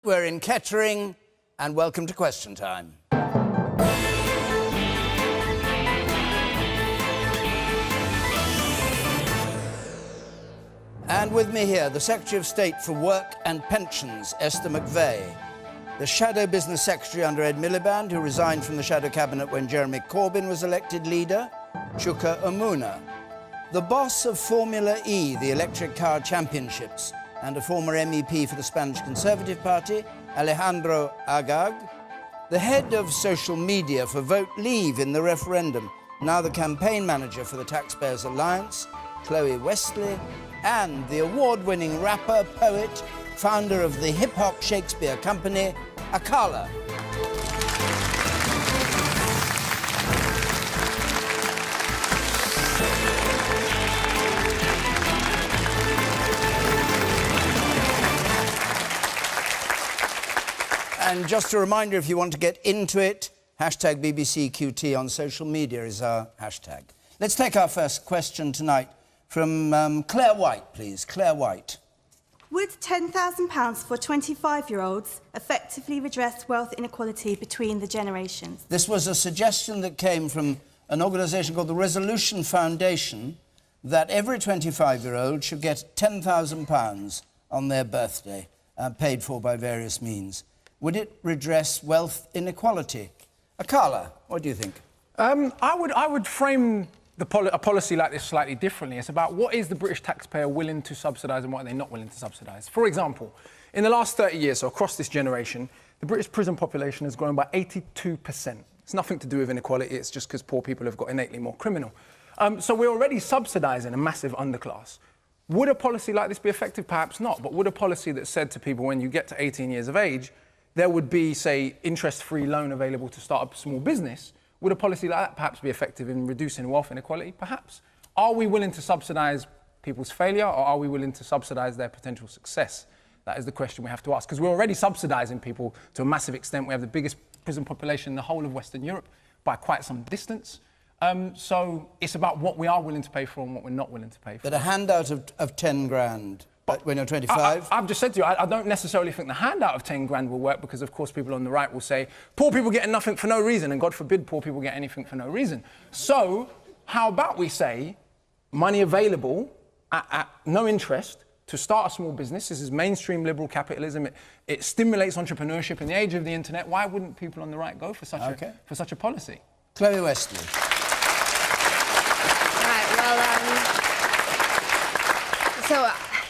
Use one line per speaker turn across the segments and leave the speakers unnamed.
We're in Kettering, and welcome to Question Time. And with me here, the Secretary of State for Work and Pensions, Esther McVeigh, the Shadow Business Secretary under Ed Miliband, who resigned from the Shadow Cabinet when Jeremy Corbyn was elected leader, Chuka Umunna, the boss of Formula E, the electric car championships, and a former MEP for the Spanish Conservative Party, Alejandro Agag, the head of social media for Vote Leave in the referendum, now the campaign manager for the Taxpayers Alliance, Chloe Westley, and the award-winning rapper, poet, founder of the hip-hop Shakespeare Company, Akala. And just a reminder, if you want to get into it, hashtag BBCQT on social media is our hashtag. Let's take our first question tonight from Claire White, please. Claire White.
Would £10,000 for 25-year-olds effectively redress wealth inequality between the generations?
This was a suggestion that came from an organisation called the Resolution Foundation, that every 25-year-old should get £10,000 on their birthday, paid for by various means. Would it redress wealth inequality? Akala, what do you think?
I would frame a policy like this slightly differently. It's about what is the British taxpayer willing to subsidise and what are they not willing to subsidise. For example, in the last 30 years, so across this generation, the British prison population has grown by 82%. It's nothing to do with inequality, it's just because poor people have got innately more criminal. So we're already subsidising a massive underclass. Would a policy like this be effective? Perhaps not. But would a policy that said to people when you get to 18 years of age, there would be, say, interest-free loan available to start up a small business, would a policy like that perhaps be effective in reducing wealth inequality? Perhaps. Are we willing to subsidise people's failure, or are we willing to subsidise their potential success? That is the question we have to ask, because we're already subsidising people to a massive extent. We have the biggest prison population in the whole of Western Europe by quite some distance. So it's about what we are willing to pay for and what we're not willing to pay for.
But a handout of 10 grand... But when you're 25?
I've just said to you, I don't necessarily think the handout of 10 grand will work because, of course, people on the right will say, poor people getting nothing for no reason, and God forbid poor people get anything for no reason. So how about we say money available at no interest to start a small business? This is mainstream liberal capitalism. It stimulates entrepreneurship in the age of the internet. Why wouldn't people on the right go for such a policy?
Chloe Westley.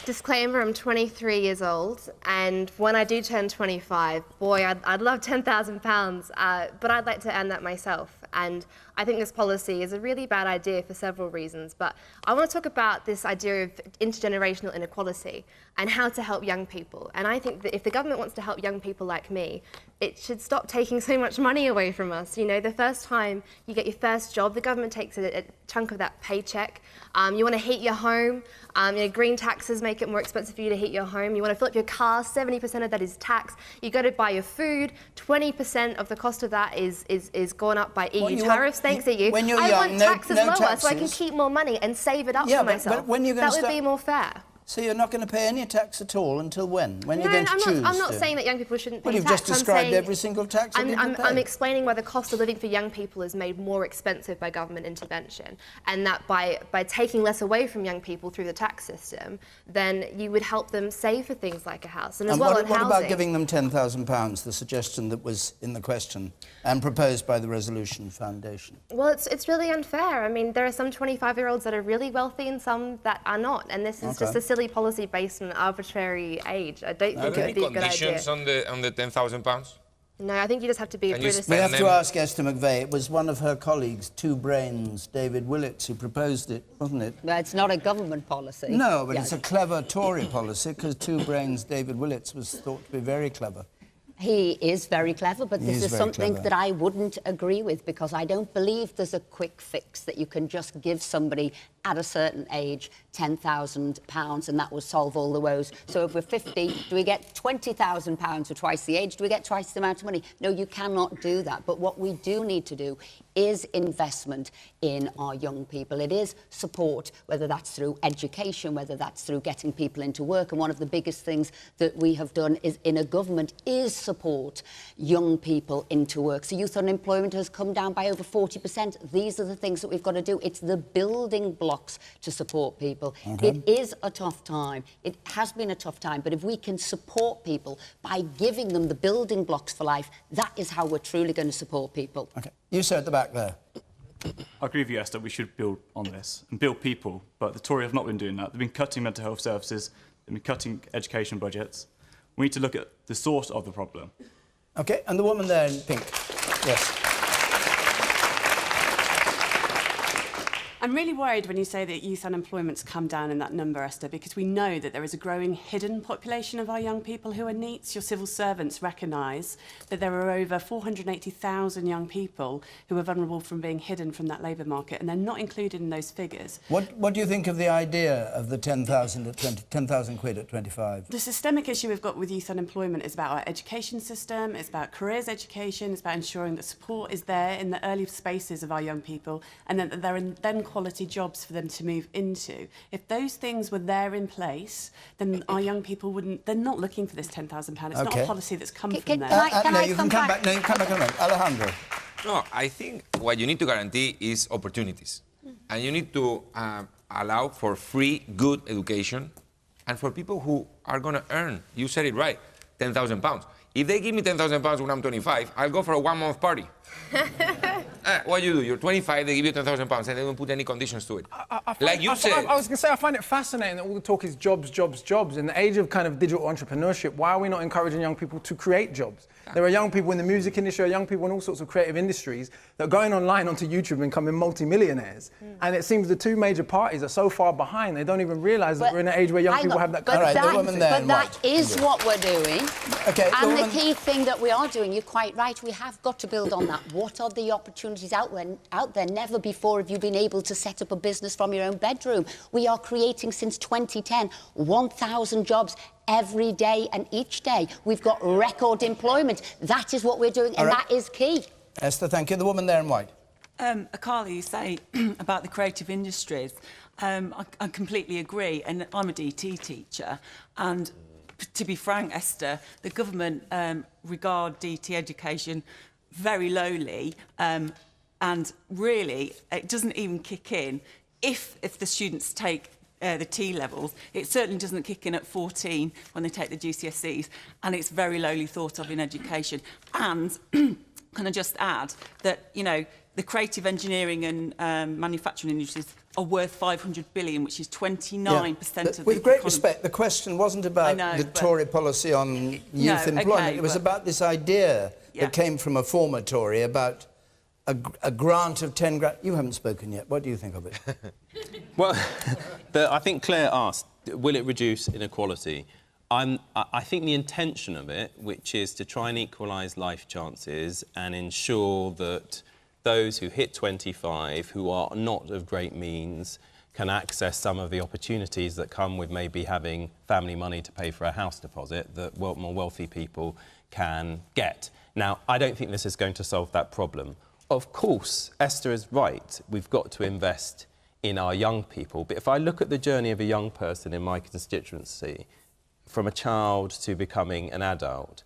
Disclaimer, I'm 23 years old, and when I do turn 25, boy, I'd love £10,000, but I'd like to earn that myself. And I think this policy is a really bad idea for several reasons, but I want to talk about this idea of intergenerational inequality and how to help young people. And I think that if the government wants to help young people like me, it should stop taking so much money away from us. You know, the first time you get your first job, the government takes a chunk of that paycheck. You want to heat your home, you know, green taxes make it more expensive for you to heat your home. You want to fill up your car, 70% of that is tax. You go to buy your food, 20% of the cost of that is gone up by EU tariffs. Thanks to you.
When you're
I
young,
want taxes lower
taxes.
so I can keep more money and save it up for myself.
But when you're
that would be more fair.
So you're not going to pay any tax at all until when? When you're going to choose?
I'm not saying that young people shouldn't pay tax.
Well, you've just described every single tax that people pay.
I'm explaining why the cost of living for young people is made more expensive by government intervention, and that by taking less away from young people through the tax system, then you would help them save for things like a house. And as well on housing. What about
giving them £10,000, the suggestion that was in the question and proposed by the Resolution Foundation?
Well, it's really unfair. I mean, there are some 25-year-olds that are really wealthy and some that are not, and this is just a silly policy based on an arbitrary age. I don't think it would be a good idea.
Conditions on the £10,000?
No, I think you just have to be a British.
We have to ask Esther McVeigh. It was one of her colleagues, Two Brains, David Willits, who proposed it, wasn't it?
Well, it's not a government policy.
No, but it's a clever Tory policy, because Two Brains, David Willits, was thought to be very clever.
He is very clever, but this is something that I wouldn't agree with, because I don't believe there's a quick fix that you can just give somebody at a certain age, £10,000, and that will solve all the woes. So if we're 50, do we get £20,000 for twice the age? Do we get twice the amount of money? No, you cannot do that. But what we do need to do is investment in our young people. It is support, whether that's through education, whether that's through getting people into work. And one of the biggest things that we have done is in a government is support young people into work. So youth unemployment has come down by over 40%. These are the things that we've got to do. It's the building blocks to support people.
Okay.
It is a tough time. It has been a tough time. But if we can support people by giving them the building blocks for life, that is how we're truly going to support people.
Okay. You sir at the back there.
I agree with you, Esther. We should build on this and build people. But the Tories have not been doing that. They've been cutting mental health services. They've been cutting education budgets. We need to look at the source of the problem.
Okay, and the woman there in pink. Yes.
I'm really worried when you say that youth unemployment's come down in that number, Esther, because we know that there is a growing hidden population of our young people who are NEETs. Your civil servants recognise that there are over 480,000 young people who are vulnerable from being hidden from that labour market, and they're not included in those figures.
What do you think of the idea of the 10,000 quid at 25?
The systemic issue we've got with youth unemployment is about our education system, it's about careers education, it's about ensuring that support is there in the early spaces of our young people, and that there are then quality jobs for them to move into. If those things were there in place, then our young people wouldn't. They're not looking for this £10,000. It's not a policy that's come from there.
No, you can come back. No, you can come back in a minute. Alejandro.
No, I think what you need to guarantee is opportunities. And you need to allow for free, good education and for people who are going to earn, you said it right, £10,000. If they give me £10,000 when I'm 25, I'll go for a one-month party. What you do? You're 25, they give you £10,000 and they don't put any conditions to it. Like you said...
I was going to say, I find it fascinating that all the talk is jobs, jobs, jobs. In the age of kind of digital entrepreneurship, why are we not encouraging young people to create jobs? There are young people in the music industry, there are young people in all sorts of creative industries that are going online onto YouTube and becoming multi-millionaires. And it seems the two major parties are so far behind, they don't even realise that we're in an age where young people have that kind of...
But that is what we're doing.
Okay,
and the key thing that we are doing, you're quite right, we have got to build on that. What are the opportunities out there? Never before have you been able to set up a business from your own bedroom. We are creating, since 2010, 1,000 jobs every day and each day. We've got record employment. That is what we're doing, and that is key.
Esther, thank you. The woman there in white.
Carly, you say about the creative industries. I completely agree, and I'm a DT teacher, and to be frank, Esther, the government regard DT education very lowly, and really it doesn't even kick in if the students take the T levels. It certainly doesn't kick in at 14 when they take the GCSEs, and it's very lowly thought of in education. And can I just add that, you know, the creative engineering and manufacturing industries are worth 500 billion, which is 29% of the
With great respect, the question wasn't about the Tory policy on youth employment.
Okay,
it was about this idea that came from a former Tory about a grant of 10 grand. You haven't spoken yet. What do you think of it?
Well, I think Claire asked, will it reduce inequality? I think the intention of it, which is to try and equalise life chances and ensure that those who hit 25, who are not of great means, can access some of the opportunities that come with maybe having family money to pay for a house deposit that more wealthy people can get. Now, I don't think this is going to solve that problem. Of course, Esther is right. We've got to invest in our young people. But if I look at the journey of a young person in my constituency, from a child to becoming an adult,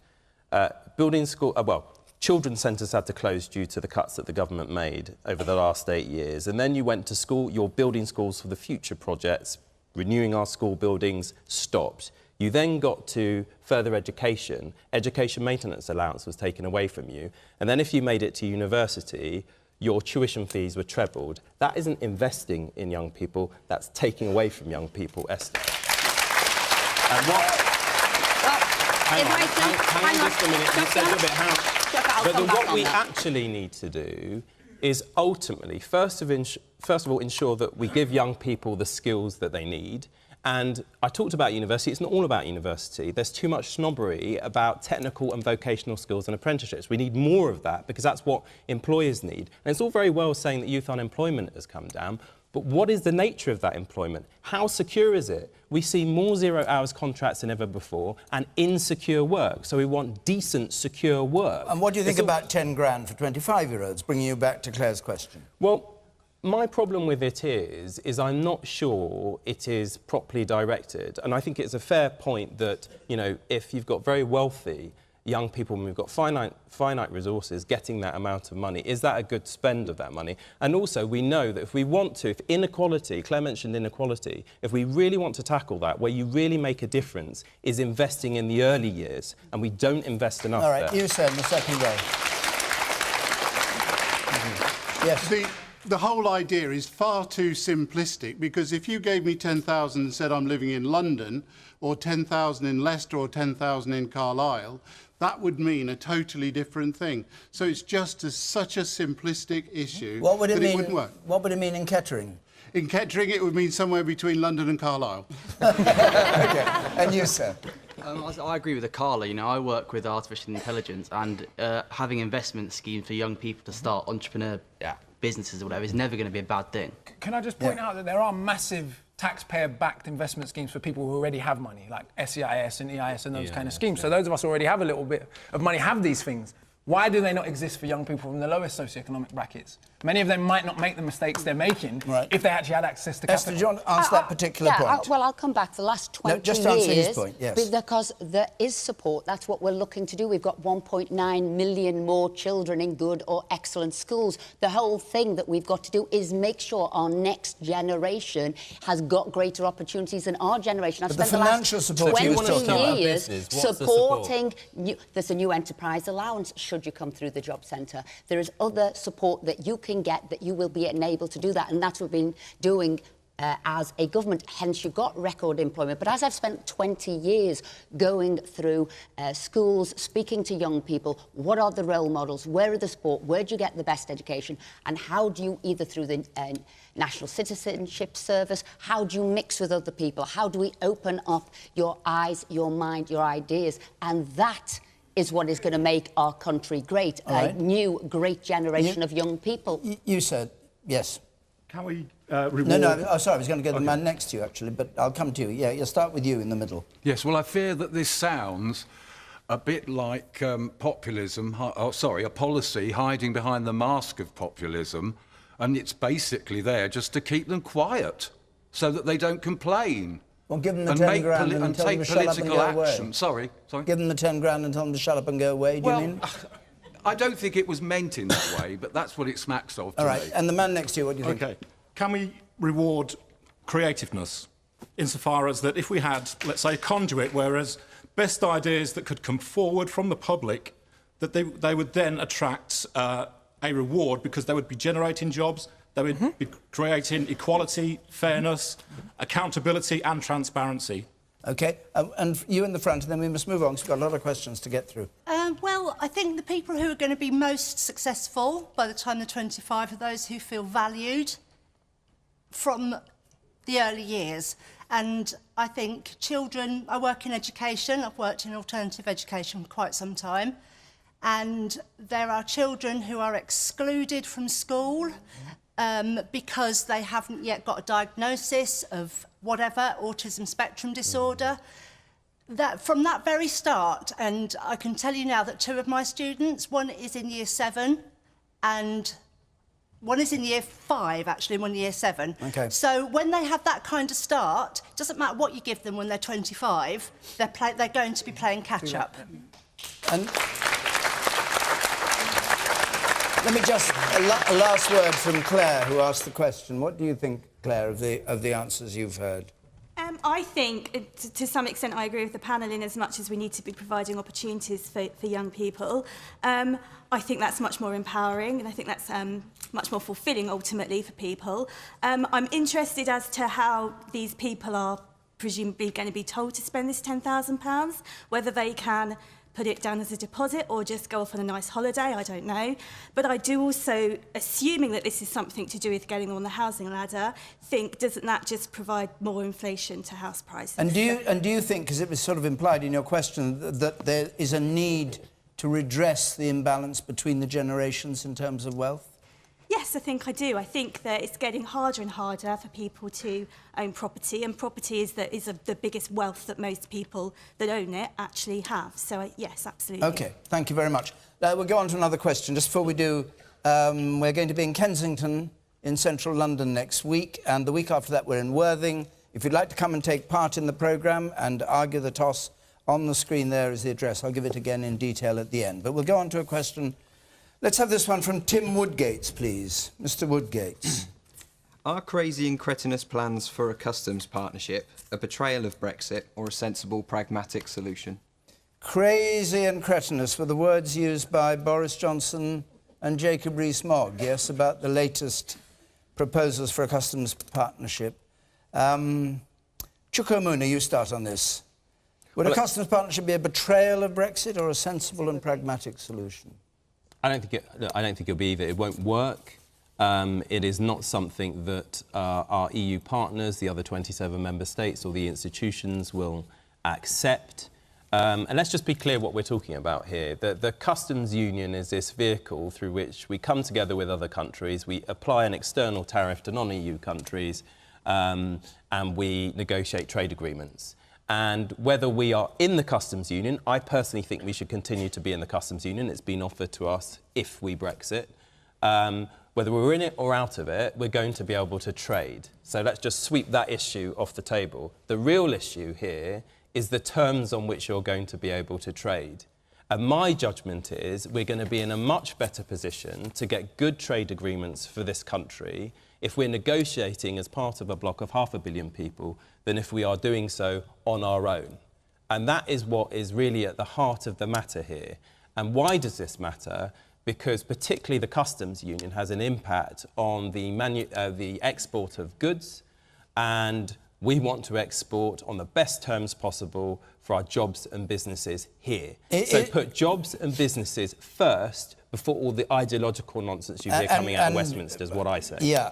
children's centres had to close due to the cuts that the government made over the last 8 years. And then you went to school, you're building schools for the future projects, renewing our school buildings, stopped. You then got to further education. Education maintenance allowance was taken away from you. And then if you made it to university, your tuition fees were trebled. That isn't investing in young people, that's taking away from young people, Esther. And what... Hang on just a minute, you said a bit how... But what we actually need to do is ultimately, first of all, ensure that we give young people the skills that they need. And I talked about university. It's not all about university. There's too much snobbery about technical and vocational skills and apprenticeships. We need more of that because that's what employers need. And it's all very well saying that youth unemployment has come down, But what is the nature of that employment? How secure is it? We see more 0 hours contracts than ever before and insecure work. So we want decent, secure work.
And what do you think about 10 grand for 25-year-olds, bringing you back to Claire's question?
Well, my problem with it is I'm not sure it is properly directed. And I think it's a fair point that, you know, if you've got very wealthy young people and we've got finite resources, getting that amount of money, is that a good spend of that money? And also, we know that if we want to, if inequality, Claire mentioned inequality, if we really want to tackle that, where you really make a difference is investing in the early years, and we don't invest enough there.
All right, you said in the second row. Yes.
The whole idea is far too simplistic, because if you gave me 10,000 and said I'm living in London, or 10,000 in Leicester, or 10,000 in Carlisle, that would mean a totally different thing. So it's just such a simplistic issue
What would it
that
mean?
it wouldn't work.
What would it mean in Kettering?
In Kettering, it would mean somewhere between London and Carlisle.
OK, and you, sir?
I agree with Carla. You know, I work with artificial intelligence, and having investment schemes for young people to start entrepreneur businesses or whatever is never going to be a bad thing.
Can I just point out that there are massive taxpayer-backed investment schemes for people who already have money, like SEIS and EIS and those kind of schemes. So those of us who already have a little bit of money have these things. Why do they not exist for young people from the lowest socioeconomic brackets? Many of them might not make the mistakes they're making if they actually had access to capital.
Esther, do you want to answer that particular point?
Well, I'll come back to the last 20 years.
Just answer his point, yes.
Because there is support. That's what we're looking to do. We've got 1.9 million more children in good or excellent schools. The whole thing that we've got to do is make sure our next generation has got greater opportunities than our generation. I've spent the financial support 20 years supporting... There's a new enterprise allowance, should you come through the job centre. There is other support that you can get that you will be enabled to do that, and that's what we've been doing as a government. Hence, you've got record employment. But as I've spent 20 years going through schools, speaking to young people, what are the role models? Where are the sport? Where do you get the best education? And how do you, either through the National Citizenship Service, how do you mix with other people? How do we open up your eyes, your mind, your ideas? And that is what is going to make our country great, a new, great generation of young people.
You said, yes.
Can we reward...
No, oh, sorry, I was going to go to the man next to you, actually, but I'll come to you. Yeah, you'll start with you in the middle.
Yes, well, I fear that this sounds a bit like populism, a policy hiding behind the mask of populism, and it's basically there just to keep them quiet so that they don't complain.
Well, give them the 10 grand and tell them to shut up and go away.
Sorry.
Give them the 10 grand and tell them to shut up and go away, do you mean?
I don't think it was meant in that way, but that's what it smacks of to
All right,
me.
and the man next to you, what do you think?
OK. Can we reward creativeness insofar as that if we had, let's say, a conduit, whereas best ideas that could come forward from the public, that they would then attract a reward because they would be generating jobs, they would be creating equality, fairness, accountability and transparency.
OK, and you in the front, and then we must move on, because we've got a lot of questions to get through.
Well, I think the people who are going to be most successful by the time they're 25 are those who feel valued from the early years. And I think children... I work in education. I've worked in alternative education for quite some time. And there are children who are excluded from school because they haven't yet got a diagnosis of whatever, autism spectrum disorder. That from that very start, and I can tell you now that 2 of my students, one is in year 7 and one is in year 5, actually, and one in year 7.
Okay.
So when they have that kind of start, it doesn't matter what you give them when they're 25, they're going to be playing catch-up.
And let me just... A last word from Claire, who asked the question. What do you think, Claire, of the answers you've heard?
I think, to some extent, I agree with the panel in as much as we need to be providing opportunities for young people. I think that's much more empowering, and I think that's much more fulfilling, ultimately, for people. I'm interested as to how these people are presumably going to be told to spend this £10,000, whether they can put it down as a deposit or just go off on a nice holiday, I don't know. But I do also, assuming that this is something to do with getting them on the housing ladder, think, doesn't that just provide more inflation to house prices?
And do you think, because it was sort of implied in your question, that there is a need to redress the imbalance between the generations in terms of wealth?
Yes, Yes, I think I do. I think that it's getting harder and harder for people to own property, and property is the biggest wealth that most people that own it actually have. So, yes, absolutely.
OK, thank you very much. We'll go on to another question. Just before we do, we're going to be in Kensington in central London next week, and the week after that we're in Worthing. If you'd like to come and take part in the programme and argue the toss, on the screen there is the address. I'll give it again in detail at the end. But we'll go on to a question. Let's have this one from Tim Woodgates, please. Mr. Woodgates.
Are crazy and cretinous plans for a customs partnership a betrayal of Brexit or a sensible, pragmatic solution?
Crazy and cretinous were the words used by Boris Johnson and Jacob Rees-Mogg, yes, about the latest proposals for a customs partnership. Chukwumuna, you start on this. Would a customs partnership be a betrayal of Brexit or a sensible and pragmatic solution?
I don't think it'll be either. It won't work. It is not something that our EU partners, the other 27 member states or the institutions will accept. And let's just be clear what we're talking about here. The customs union is this vehicle through which we come together with other countries, we apply an external tariff to non-EU countries, and we negotiate trade agreements. And whether we are in the customs union, I personally think we should continue to be in the customs union. It's been offered to us if we Brexit. Whether we're in it or out of it, we're going to be able to trade. So let's just sweep that issue off the table. The real issue here is the terms on which you're going to be able to trade. And my judgment is we're going to be in a much better position to get good trade agreements for this country if we're negotiating as part of a bloc of 500 million people than if we are doing so on our own. And that is what is really at the heart of the matter here. And why does this matter? Because particularly the customs union has an impact on the export of goods, and we want to export on the best terms possible for our jobs and businesses here. So put jobs and businesses first before all the ideological nonsense you hear coming out of Westminster is what I say.
Yeah,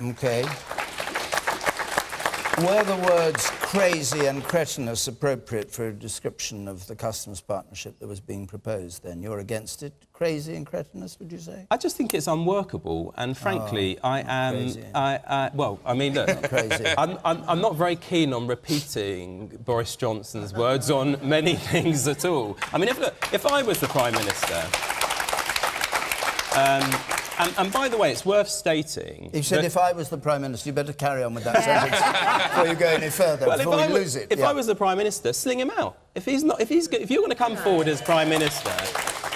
OK. Were the words crazy and cretinous appropriate for a description of the customs partnership that was being proposed then? You're against it? Crazy and cretinous, would you say?
I just think it's unworkable, and frankly, I am... well, I mean, look,
crazy.
I'm not very keen on repeating Boris Johnson's words on many things at all. I mean, if I was the Prime Minister... And by the way, it's worth stating...
You said if I was the Prime Minister, you better carry on with that sentence before you go any further, before we lose it.
If I was the Prime Minister, sling him out. If you're going to come forward as Prime Minister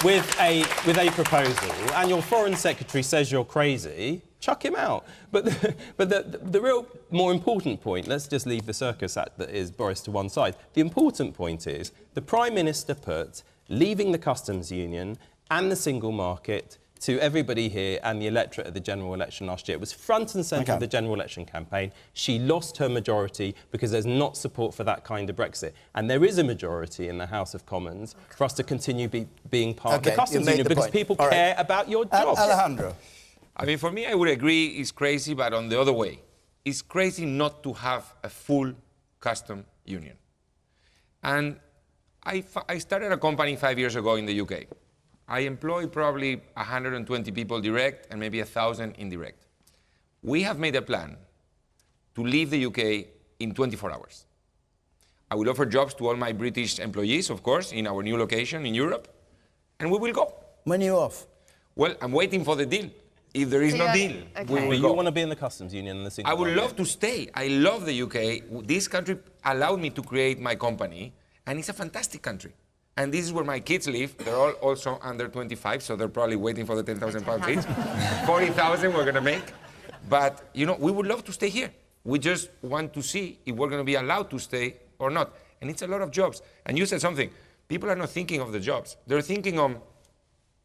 with a proposal and your Foreign Secretary says you're crazy, chuck him out. But the real more important point, let's just leave the circus act that is Boris to one side. The important point is the Prime Minister put leaving the customs union and the single market to everybody here and the electorate at the general election last year. It was front and centre of the general election campaign. She lost her majority because there's not support for that kind of Brexit. And there is a majority in the House of Commons for us to continue being part of the customs union because people care about your jobs.
Alejandro.
I mean, for me, I would agree it's crazy, but on the other way. It's crazy not to have a full custom union. And I started a company 5 years ago in the UK. I employ probably 120 people direct and maybe 1,000 indirect. We have made a plan to leave the UK in 24 hours. I will offer jobs to all my British employees, of course, in our new location in Europe, and we will go.
When are you off?
Well, I'm waiting for the deal. If there is no deal, we will go.
You want to be in the customs union and the single
market? I would love to stay. I love the UK. This country allowed me to create my company, and it's a fantastic country. And this is where my kids live. They're all also under 25, so they're probably waiting for the £10,000 each. 40,000 we're going to make. But, you know, we would love to stay here. We just want to see if we're going to be allowed to stay or not. And it's a lot of jobs. And you said something. People are not thinking of the jobs. They're thinking of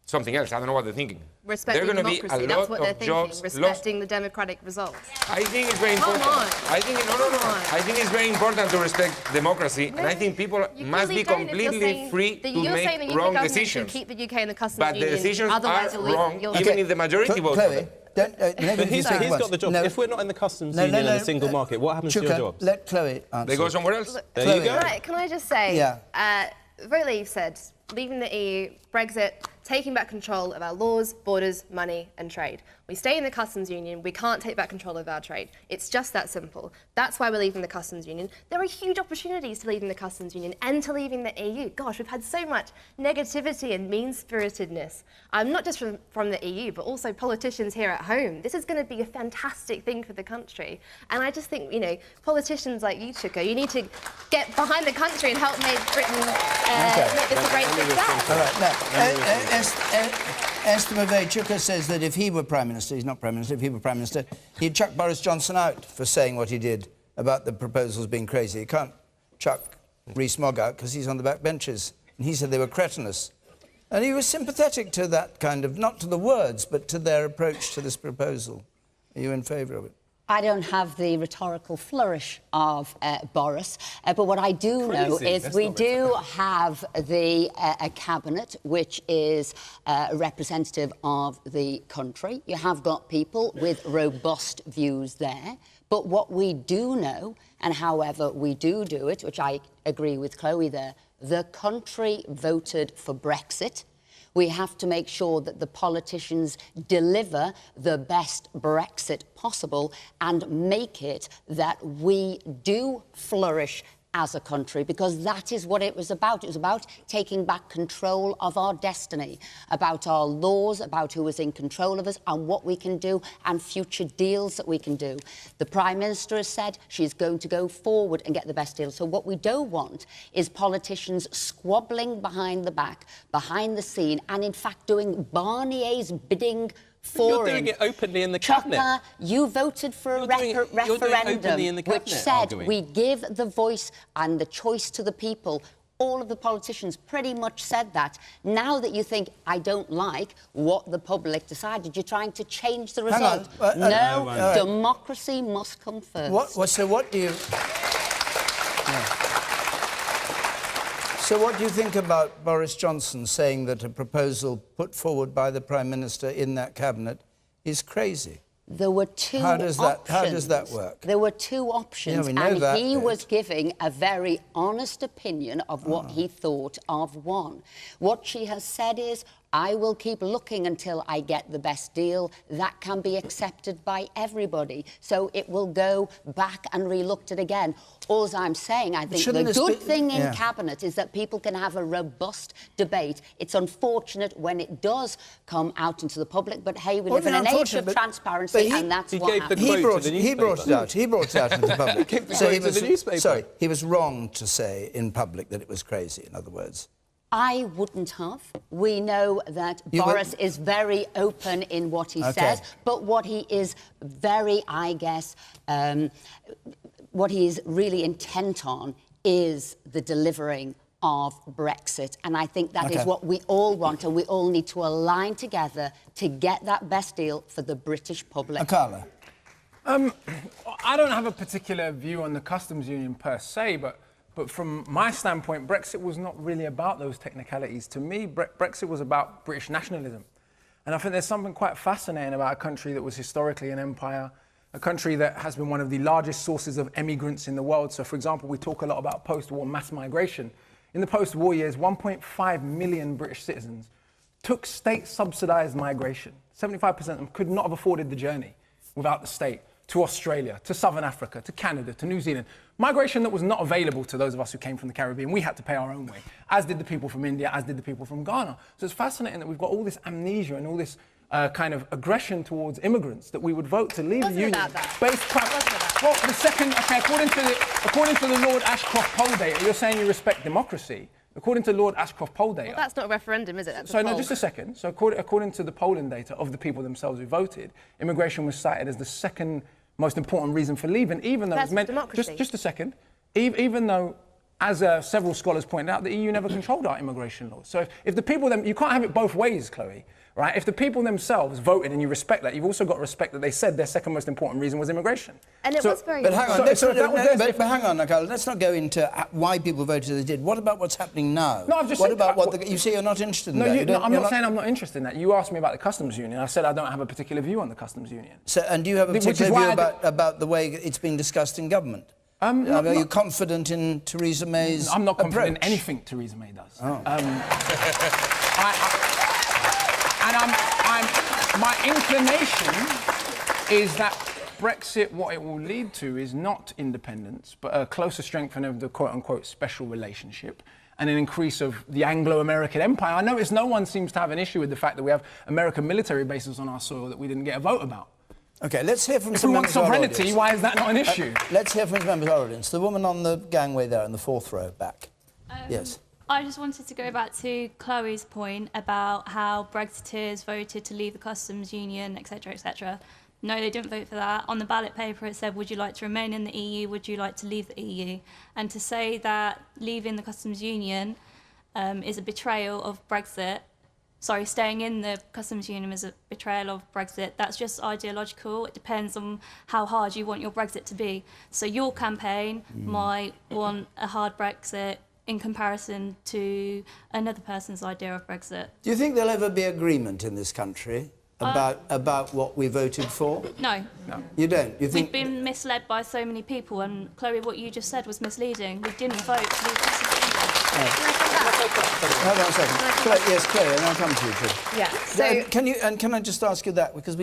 something else. I don't know what they're thinking.
Respecting democracy. That's what they're thinking. Respecting the democratic results.
I think it's very important. I think it's very important to respect democracy, and I think people must be completely free to make wrong decisions.
Keep the UK in the customs
but
union.
The decisions are wrong, even if the majority votes for them.
But he's got the job. If we're not in the customs union and the single market, what happens to your jobs?
Let Chloe answer.
They go somewhere else.
There you go.
Can I just say, very you've said, leaving the EU, Brexit, taking back control of our laws, borders, money and trade. We stay in the customs union, we can't take back control of our trade. It's just that simple. That's why we're leaving the customs union. There are huge opportunities to leaving the customs union and to leaving the EU. Gosh, we've had so much negativity and mean-spiritedness, not just from the EU, but also politicians here at home. This is going to be a fantastic thing for the country. And I just think, you know, politicians like you, Chuka, you need to get behind the country and help make Britain make this a great success.
All right, now, Esther McVey, Chuka says that if he were Prime Minister, he's not Prime Minister, if he were Prime Minister, he'd chuck Boris Johnson out for saying what he did about the proposals being crazy. He can't chuck Rees-Mogg out because he's on the back benches. And he said they were cretinous. And he was sympathetic to that kind of, not to the words, but to their approach to this proposal. Are you in favour of it?
I don't have the rhetorical flourish of Boris, but what I do know is we do have a cabinet which is representative of the country. You have got people with robust views there. But what we do know, and however we do it, which I agree with Chloe there, the country voted for Brexit. We have to make sure that the politicians deliver the best Brexit possible and make it that we do flourish as a country, because that is what it was about. It was about taking back control of our destiny, about our laws, about who is in control of us and what we can do and future deals that we can do. The Prime Minister has said she's going to go forward and get the best deal. So what we don't want is politicians squabbling behind the back, behind the scene, and in fact doing Barnier's bidding for
You're doing it openly in the cabinet.
Chuka, you voted for a referendum which said we give the voice and the choice to the people. All of the politicians pretty much said that. Now that you think, I don't like what the public decided, you're trying to change the result. No, democracy must come first.
So what do you... So what do you think about Boris Johnson saying that a proposal put forward by the Prime Minister in that cabinet is crazy?
There were two options.
How does that work?
There were two options, and he was giving a very honest opinion of what he thought of one. What she has said is, I will keep looking until I get the best deal. That can be accepted by everybody. So it will go back and re-looked at again. All I'm saying, I think the good thing in Cabinet is that people can have a robust debate. It's unfortunate when it does come out into the public, but hey, we live in an age of transparency, and that's what happened.
He brought it out. He brought it out into the public. Sorry, he was wrong to say in public that it was crazy, in other words.
I wouldn't have. We know that Boris is very open in what he says, but what he is very, I guess, what he is really intent on is the delivering of Brexit. And I think that is what we all want, and we all need to align together to get that best deal for the British public.
Carla?
I don't have a particular view on the customs union per se, but from my standpoint, Brexit was not really about those technicalities. To me, Brexit was about British nationalism. And I think there's something quite fascinating about a country that was historically an empire, a country that has been one of the largest sources of emigrants in the world. So, for example, we talk a lot about post-war mass migration. In the post-war years, 1.5 million British citizens took state-subsidised migration. 75% of them could not have afforded the journey without the state. To Australia, to Southern Africa, to Canada, to New Zealand. Migration that was not available to those of us who came from the Caribbean. We had to pay our own way, as did the people from India, as did the people from Ghana. So it's fascinating that we've got all this amnesia and all this kind of aggression towards immigrants, that we would vote to leave the union based well, the second, according to the Lord Ashcroft poll data, you're saying you respect democracy. According to Lord Ashcroft poll data...
Well, that's not a referendum, is it? That's
a poll. No, just a second. So according to the polling data of the people themselves who voted, immigration was cited as the second most important reason for leaving, even though
that's
it was meant...
democracy.
Just a second. Even though, as several scholars pointed out, the EU never controlled our immigration laws. So if the people... You can't have it both ways, Chloe, right? If the people themselves voted and you respect that, you've also got to respect that they said their second most important reason was immigration.
And it was very...
But hang on, hang on, Nicole, let's not go into why people voted as they did. What about what's happening now?
No, I've just
what about what you say you're not interested in that?
No, I'm not saying I'm not interested in that. You asked me about the customs union. I said I don't have a particular view on the customs union.
So, and do you have a particular view about the way it's been discussed in government? Are you confident in Theresa May's
I'm not confident
approach?
in anything Theresa May does.
Oh.
my inclination is that Brexit, what it will lead to is not independence, but a closer strengthening of the quote-unquote special relationship and an increase of the Anglo-American empire. I notice no one seems to have an issue with the fact that we have American military bases on our soil that we didn't get a vote about.
OK, let's hear from
if
some
we want
members of our
sovereignty,
audience.
why is that not an issue?
Let's hear from some members of our audience. The woman on the gangway there in the fourth row back. Yes.
I just wanted to go back to Chloe's point about how Brexiteers voted to leave the customs union, etc., etc. No, they didn't vote for that. On the ballot paper, it said, would you like to remain in the EU? Would you like to leave the EU? And to say that leaving the customs union is a betrayal of Brexit, sorry, staying in the customs union is a betrayal of Brexit, that's just ideological. It depends on how hard you want your Brexit to be. So your campaign might want a hard Brexit in comparison to another person's idea of Brexit.
Do you think there'll ever be agreement in this country about what we voted for?
No.
You don't? You think?
We've been misled by so many people, and Chloe, what you just said was misleading. We didn't vote to leave customs union.
Hold on a second. Yes, Chloe, and I'll come to you too.
Yeah. So
can I just ask you that, because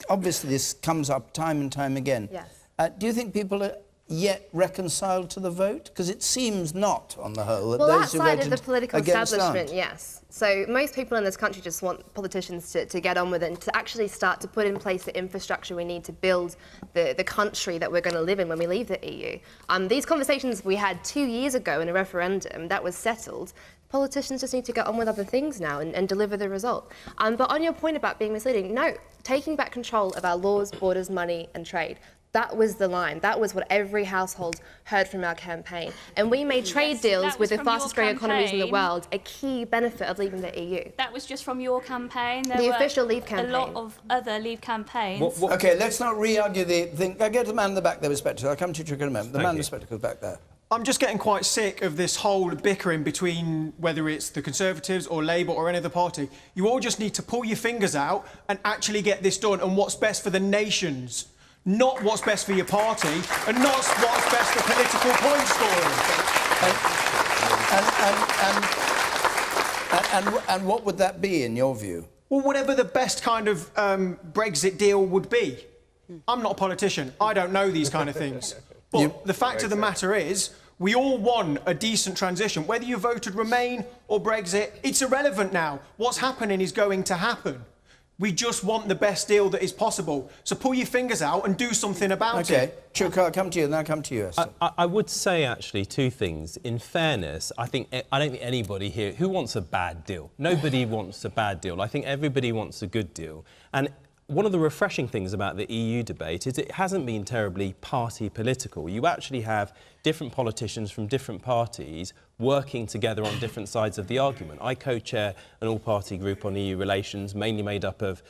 obviously this comes up time and time again.
Yes.
Do you think people are yet reconciled to the vote? Because it seems not, on the whole, that
well,
those who
outside
voted
of the political
against
establishment,
aren't.
yes. So most people in this country just want politicians to get on with it and to actually start to put in place the infrastructure we need to build the country that we're going to live in when we leave the EU. These conversations we had 2 years ago in a referendum, that was settled. Politicians just need to get on with other things now and deliver the result. But on your point about being misleading, no, taking back control of our laws, borders, money and trade. That was the line. That was what every household heard from our campaign. And we made trade deals with the fastest growing economies in the world a key benefit of leaving the EU.
That was just from your campaign. There
the
were
official Leave campaign.
A lot of other Leave campaigns.
OK, let's not re-argue the thing. I'll go to the man in the back there with spectacles. I'll come to you in a moment. The man with spectacles back there.
I'm just getting quite sick of this whole bickering between whether it's the Conservatives or Labour or any other party. You all just need to pull your fingers out and actually get this done and what's best for the nations. Not what's best for your party, and not what's best for political point scoring.
And what would that be, in your view?
Well, whatever the best kind of Brexit deal would be. I'm not a politician. I don't know these kind of things. But the fact of the matter is, we all want a decent transition. Whether you voted Remain or Brexit, it's irrelevant now. What's happening is going to happen. We just want the best deal that is possible. So pull your fingers out and do something about it.
OK, Chuka, I'll come to you, and then I'll come to you, Esther.
I would say, actually, two things. In fairness, I don't think anybody here... Who wants a bad deal? Nobody wants a bad deal. I think everybody wants a good deal. And one of the refreshing things about the EU debate is it hasn't been terribly party political. You actually have different politicians from different parties working together on different sides of the argument. I co-chair an all-party group on EU relations, mainly made up of,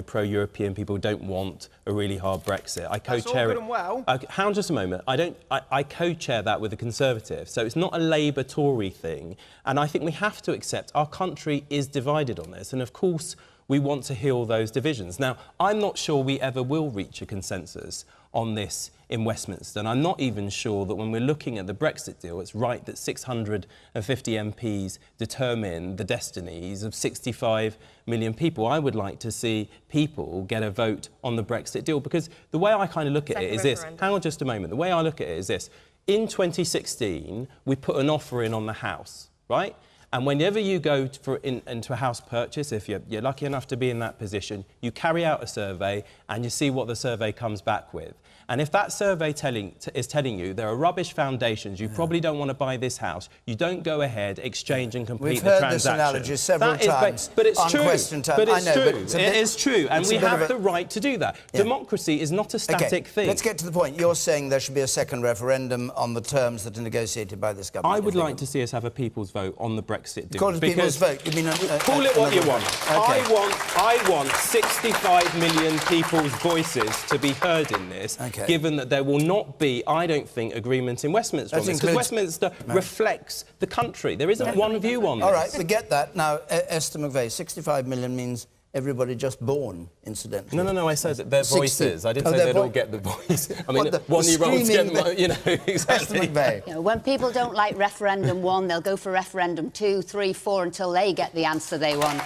pro-European people who don't want a really hard Brexit. I co-chair
That's all good and well.
Hang on just a moment. I co-chair that with the Conservatives, so it's not a Labour-Tory thing. And I think we have to accept our country is divided on this, and of course we want to heal those divisions. Now, I'm not sure we ever will reach a consensus on this in Westminster, and I'm not even sure that when we're looking at the Brexit deal, it's right that 650 MPs determine the destinies of 65 million people. I would like to see people get a vote on the Brexit deal, because the way I kind of look at it is this. Hang on just a moment. The way I look at it is this. In 2016, we put an offer in on the House, right? And whenever you go into a house purchase, if you're lucky enough to be in that position, you carry out a survey and you see what the survey comes back with. And if that survey is telling you there are rubbish foundations, you probably don't want to buy this house, you don't go ahead, exchange and complete the transaction.
We've heard this analogy several times
but it's
on
true.
Question Time.
But it's
I know,
true.
but it's
It is true. And we have the right to do that.
Yeah.
Democracy is not a static thing.
Let's get to the point. You're saying there should be a second referendum on the terms that are negotiated by this government.
I would like to see us have a people's vote on the Brexit deal.
Call it a people's vote. You mean
call it what you want.
Okay.
I want 65 million people's voices to be heard in this, given that there will not be, I don't think, agreement in Westminster on this, because Westminster reflects the country. There isn't one view on this.
All right, we get that. Now, Esther McVeigh, 65 million means everybody just born, incidentally.
No, I said that their voices. I didn't say they'd all get the voice. I mean, one-year-olds get, exactly.
When people don't like referendum 1, they'll go for referendum 2, 3, 4 until they get the answer they want.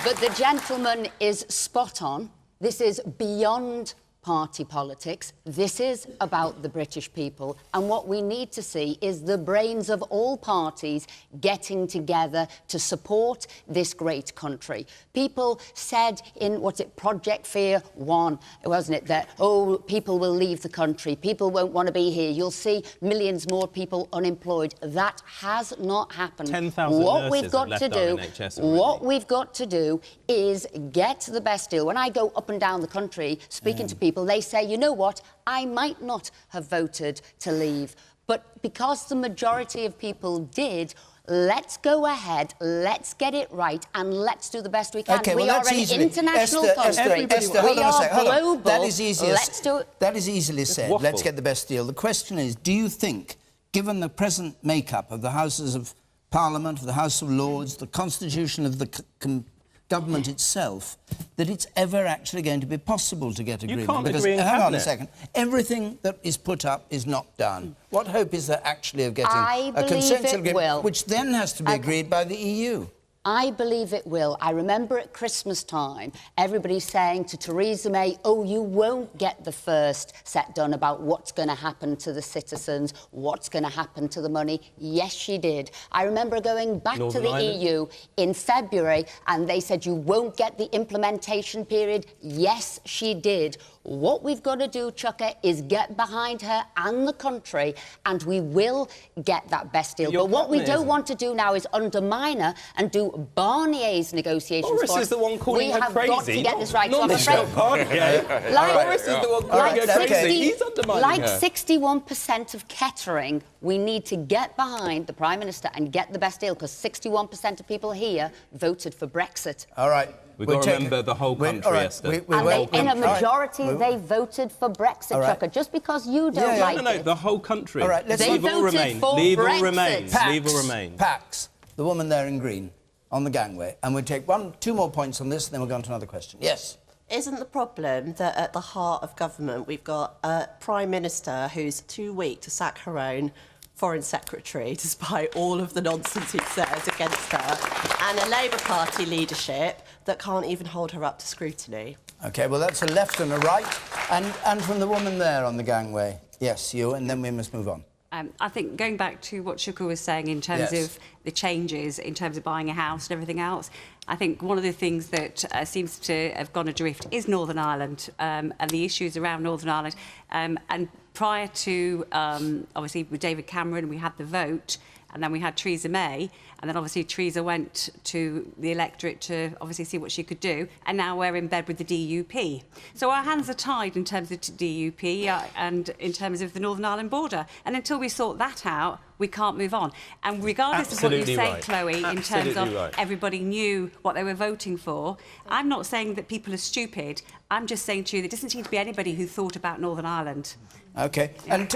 But the gentleman is spot on. This is beyond party politics. This is about the British people. And what we need to see is the brains of all parties getting together to support this great country. People said in, Project Fear 1, wasn't it, that, oh, people will leave the country, people won't want to be here, you'll see millions more people unemployed. That has not happened.
10,000
What we've
nurses
got
have
to
left our
do,
NHS already.
what we've got to do is get the best deal. When I go up and down the country speaking to people, they say, you know what, I might not have voted to leave, but because the majority of people did, let's go ahead, let's get it right, and let's do the best we can.
Okay,
we
well,
are
that's
an
easily...
international country.
Esther, hold
we
on a
are
second.
global.
That is easier.
Let's do it.
That is easily said.
waffle.
Let's get the best deal. The question is, do you think, given the present makeup of the Houses of Parliament, of the House of Lords, the constitution of the government itself, that it's ever actually going to be possible to get agreement?
can't
because,
agree in
hang on a
cabinet.
second, everything that is put up is not done. What hope is there actually of getting
I
a
believe
consensus
it
agreement,
will.
which then has to be agreed by the EU?
I believe it will. I remember at Christmas time, everybody saying to Theresa May, oh, you won't get the first set done about what's going to happen to the citizens, what's going to happen to the money. Yes, she did. I remember going back to the EU in February and they said, you won't get the implementation period. Yes, she did. What we've got to do, Chucker, is get behind her and the country, and we will get that best deal. But what we don't want to do now is undermine her and do Barnier's negotiations.
Boris is the one calling her crazy.
We have got to get this right.
Not
So
Michelle Barnier. Boris is the one calling her crazy. He's undermining her.
61% of Kettering, we need to get behind the Prime Minister and get the best deal, because 61% of people here voted for Brexit.
All right.
We've got to remember the whole country, Esther.
In a majority, they voted for Brexit, Chucker. Just because you don't like it.
No, the whole country.
All right, let's
They
leave all
voted
remain.
for
Leave all
Brexit.
remain.
Pax,
Leave all remain.
Pax, the woman there in green, on the gangway. And we'll take two more points on this, and then we'll go on to another question. Yes?
Isn't the problem that at the heart of government we've got a Prime Minister who's too weak to sack her own Foreign Secretary, despite all of the nonsense he says against her, and a Labour Party leadership that can't even hold her up to scrutiny?
OK, well, that's a left and a right. And from the woman there on the gangway. Yes, you, and then we must move on.
I think going back to what Shuka was saying in terms of the changes, in terms of buying a house and everything else, I think one of the things that seems to have gone adrift is Northern Ireland and the issues around Northern Ireland. And prior to, obviously, with David Cameron, we had the vote, and then we had Theresa May, and then obviously Theresa went to the electorate to obviously see what she could do, and now we're in bed with the DUP. So our hands are tied in terms of DUP and in terms of the Northern Ireland border. And until we sort that out, we can't move on. And regardless of what you say, Chloe, in terms of everybody knew what they were voting for, I'm not saying that people are stupid. I'm just saying to you there doesn't seem to be anybody who thought about Northern Ireland.
OK. And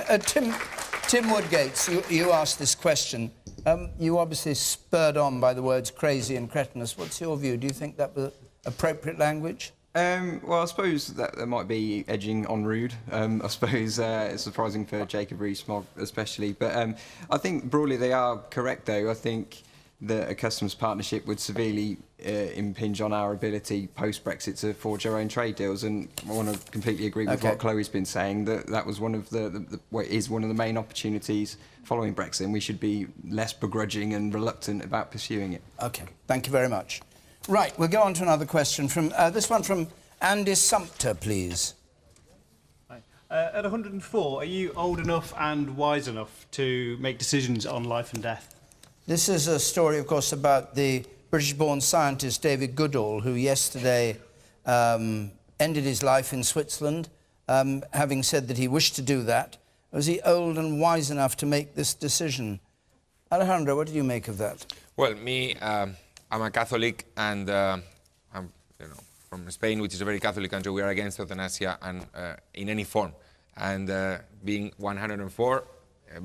Tim Woodgates, you asked this question. You obviously spurred on by the words crazy and cretinous. What's your view? Do you think that was appropriate language?
Well, I suppose that might be edging on rude. I suppose it's surprising for Jacob Rees-Mogg especially. But I think broadly they are correct, though. I think that a customs partnership would severely impinge on our ability post-Brexit to forge our own trade deals. And I want to completely agree with what Chloe's been saying, that was one of is one of the main opportunities following Brexit, and we should be less begrudging and reluctant about pursuing it.
OK, thank you very much. Right, we'll go on to another question from this one from Andy Sumpter, please.
At 104, are you old enough and wise enough to make decisions on life and death?
This is a story, of course, about the British-born scientist David Goodall, who yesterday ended his life in Switzerland, having said that he wished to do that. Was he old and wise enough to make this decision? Alejandro, what do you make of that?
Well, I'm a Catholic, and I'm from Spain, which is a very Catholic country. We are against euthanasia and in any form. And being 104,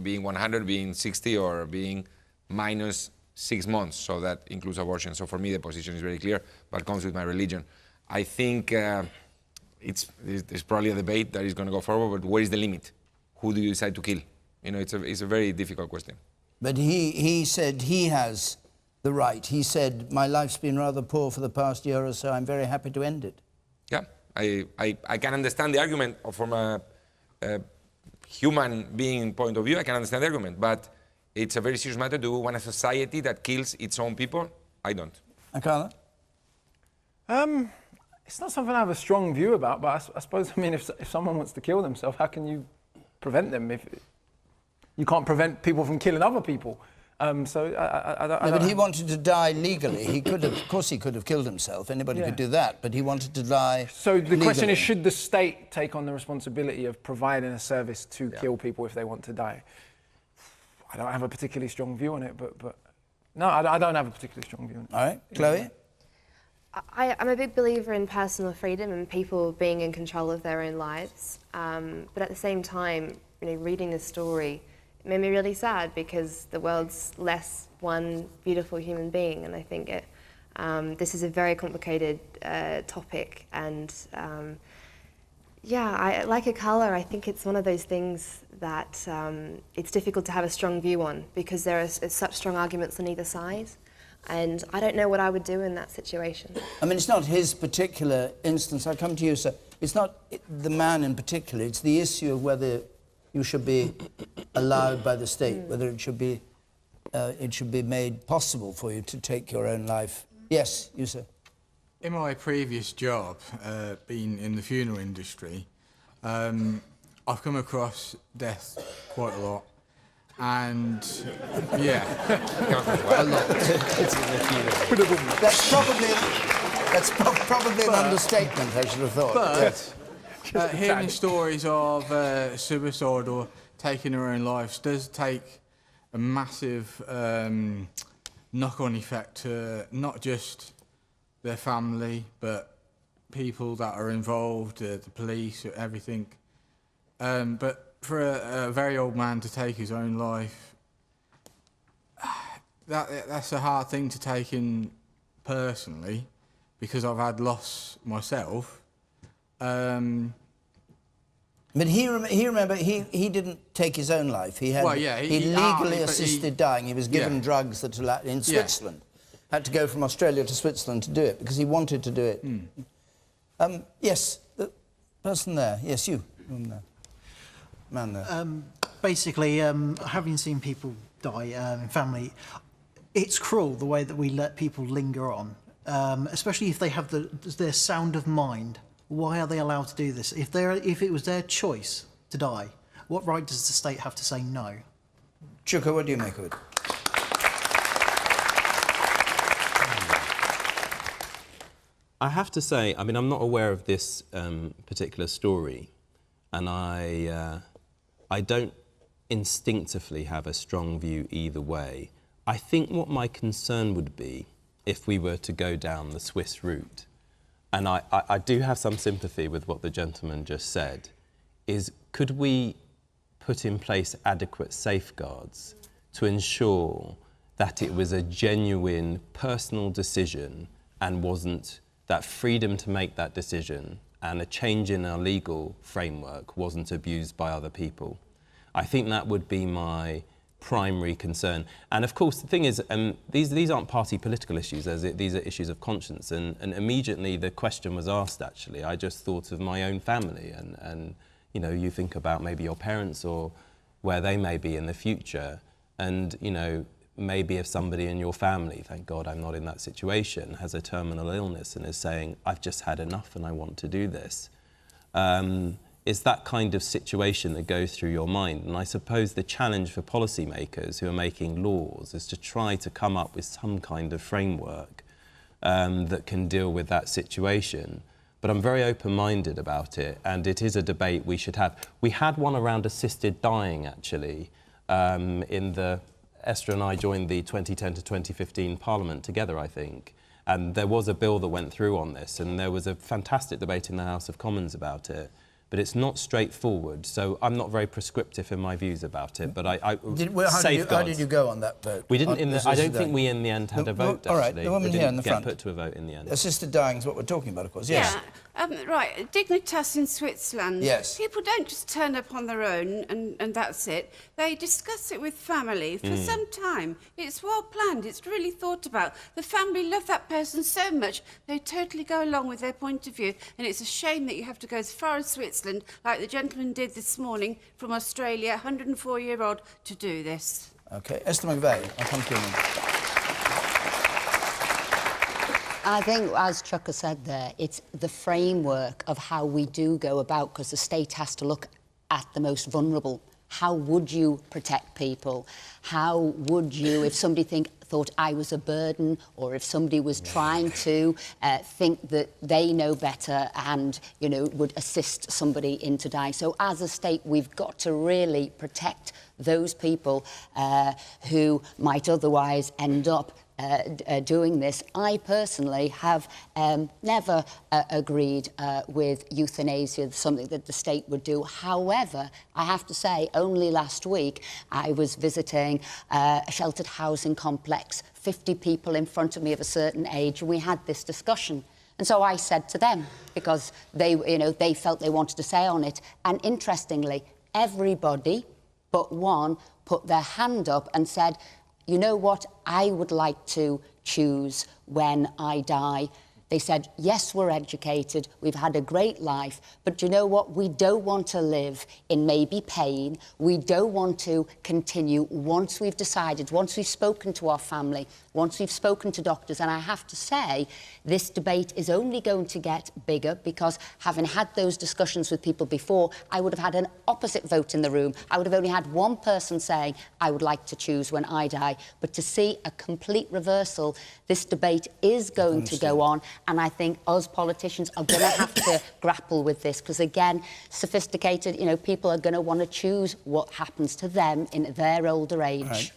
being 100, being 60, or being minus 6 months, so that includes abortion. So for me, the position is very clear, but comes with my religion. I think there's probably a debate that is going to go forward, but where is the limit? Who do you decide to kill? You know, it's a very difficult question.
But he said he has the right. He said, my life's been rather poor for the past year or so. I'm very happy to end it.
Yeah, I can understand the argument from a human being point of view. I can understand the argument, but it's a very serious matter. Do we want a society that kills its own people? I don't.
Carla?
It's not something I have a strong view about, but I suppose, I mean, if someone wants to kill themselves, how can you prevent them? If you can't prevent people from killing other people. So I don't...
No, but he wanted to die legally. He could have, of course he could have killed himself. Anybody could do that, but he wanted to die
So the question
legally.
is, should the state take on the responsibility of providing a service to kill people if they want to die? I don't have a particularly strong view on it, but no, I don't have a particularly strong view on it.
All right, Chloe?
I'm a big believer in personal freedom and people being in control of their own lives. But at the same time, reading this story, it made me really sad because the world's less one beautiful human being, and I think this is a very complicated topic. And like Akala, I think it's one of those things that it's difficult to have a strong view on because there are such strong arguments on either side. And I don't know what I would do in that situation.
I mean, it's not his particular instance. I come to you, sir. It's not the man in particular. It's the issue of whether you should be allowed by the state, whether it should be made possible for you to take your own life. Yes, you, sir.
In my previous job, being in the funeral industry, I've come across death quite a lot. And yeah,
a lot. That's probably an understatement, I should have thought.
But hearing stories of suicide or taking their own lives does take a massive knock-on effect to not just their family, but people that are involved, the police, everything. But for a very old man to take his own life, that's a hard thing to take in personally, because I've had loss myself.
But he didn't take his own life. He had he legally assisted dying. He was given drugs that allowed in Switzerland. Had to go from Australia to Switzerland to do it because he wanted to do it. Yes, the person there. Yes, you. Man there.
Basically, having seen people die in family, it's cruel the way that we let people linger on, especially if they have their sound of mind. Why are they allowed to do this? If it was their choice to die, what right does the state have to say no?
Chuka, what do you make of it?
I have to say, I mean, I'm not aware of this particular story, and I don't instinctively have a strong view either way. I think what my concern would be if we were to go down the Swiss route, and I do have some sympathy with what the gentleman just said, is could we put in place adequate safeguards to ensure that it was a genuine personal decision and wasn't that freedom to make that decision and a change in our legal framework wasn't abused by other people. I think that would be my primary concern. And of course, the thing is, these aren't party political issues, these are issues of conscience. And immediately the question was asked, actually. I just thought of my own family and you know, you think about maybe your parents or where they may be in the future. And, you know, maybe if somebody in your family, thank God I'm not in that situation, has a terminal illness and is saying, I've just had enough and I want to do this. It's that kind of situation that goes through your mind. And I suppose the challenge for policymakers who are making laws is to try to come up with some kind of framework that can deal with that situation. But I'm very open-minded about it, and it is a debate we should have. We had one around assisted dying, actually, Esther and I joined the 2010 to 2015 Parliament together, I think, and there was a bill that went through on this, and there was a fantastic debate in the House of Commons about it. But it's not straightforward, so I'm not very prescriptive in my views about it. But how
did you go on that vote?
We didn't. I don't think we in the end had a vote.
All right, the woman here in the front.
Get put to a vote in the end.
Assisted dying is what we're talking about, of course. Yes.
Right, Dignitas in Switzerland.
Yes.
People don't just turn up on their own and that's it. They discuss it with family for some time. It's well planned, it's really thought about. The family love that person so much, they totally go along with their point of view. And it's a shame that you have to go as far as Switzerland, like the gentleman did this morning from Australia, 104-year-old, to do this.
OK. Esther McVeigh, I'll come to you.
I think, as Chuck has said there, it's the framework of how we do go about, because the state has to look at the most vulnerable. How would you protect people? How would you, if somebody thought I was a burden, or if somebody was trying to think that they know better and, you know, would assist somebody into dying. So as a state, we've got to really protect those people who might otherwise end up doing this. I personally have never agreed with euthanasia, something that the state would do. However, I have to say, only last week I was visiting a sheltered housing complex, 50 people in front of me of a certain age, and we had this discussion. And so I said to them, because they, you know, they felt they wanted to say on it, and interestingly, everybody but one put their hand up and said, you know what, I would like to choose when I die. They said, yes, we're educated, we've had a great life, but you know what? We don't want to live in maybe pain. We don't want to continue once we've decided, once we've spoken to our family, once we've spoken to doctors. And I have to say, this debate is only going to get bigger, because having had those discussions with people before, I would have had an opposite vote in the room. I would have only had one person saying, I would like to choose when I die. But to see a complete reversal, this debate is going to go on. And I think us politicians are going to have to grapple with this, because, again, sophisticated, you know, people are going to want to choose what happens to them in their older age.
Right.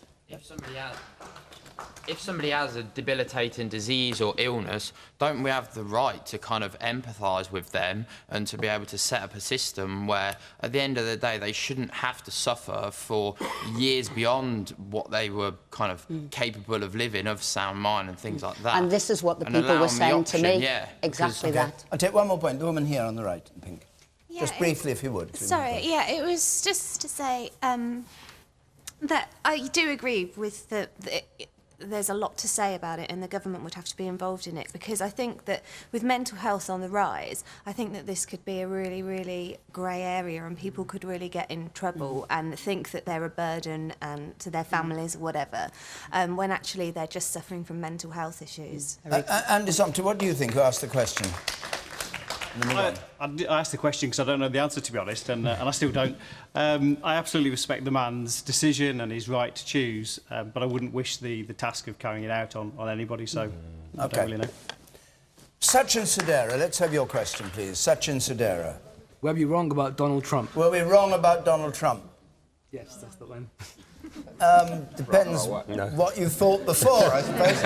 If somebody has a debilitating disease or illness, don't we have the right to kind of empathise with them and to be able to set up a system where, at the end of the day, they shouldn't have to suffer for years beyond what they were kind of capable of living, of sound mind and things like that.
And this is what the people were saying to me.
Yeah,
exactly that.
I'll take one more point. The woman here on the right, in pink.
Yeah,
Just briefly, if you would.
Sorry, yeah, it was just to say that I do agree with there's a lot to say about it, and the government would have to be involved in it, because I think that with mental health on the rise, I think that this could be a really, really grey area, and people could really get in trouble and think that they're a burden to their families or whatever, when actually they're just suffering from mental health issues.
Andy Sumpter, what do you think? Who asked the question?
I asked the question because I don't know the answer, to be honest, and I still don't. I absolutely respect the man's decision and his right to choose, but I wouldn't wish the task of carrying it out on anybody, so I don't really know.
Sachin Sudera, let's have your question, please. Sachin Sudera.
Were we wrong about Donald Trump?
Were we wrong about Donald Trump?
Yes, that's the one.
Depends what you thought before, I suppose.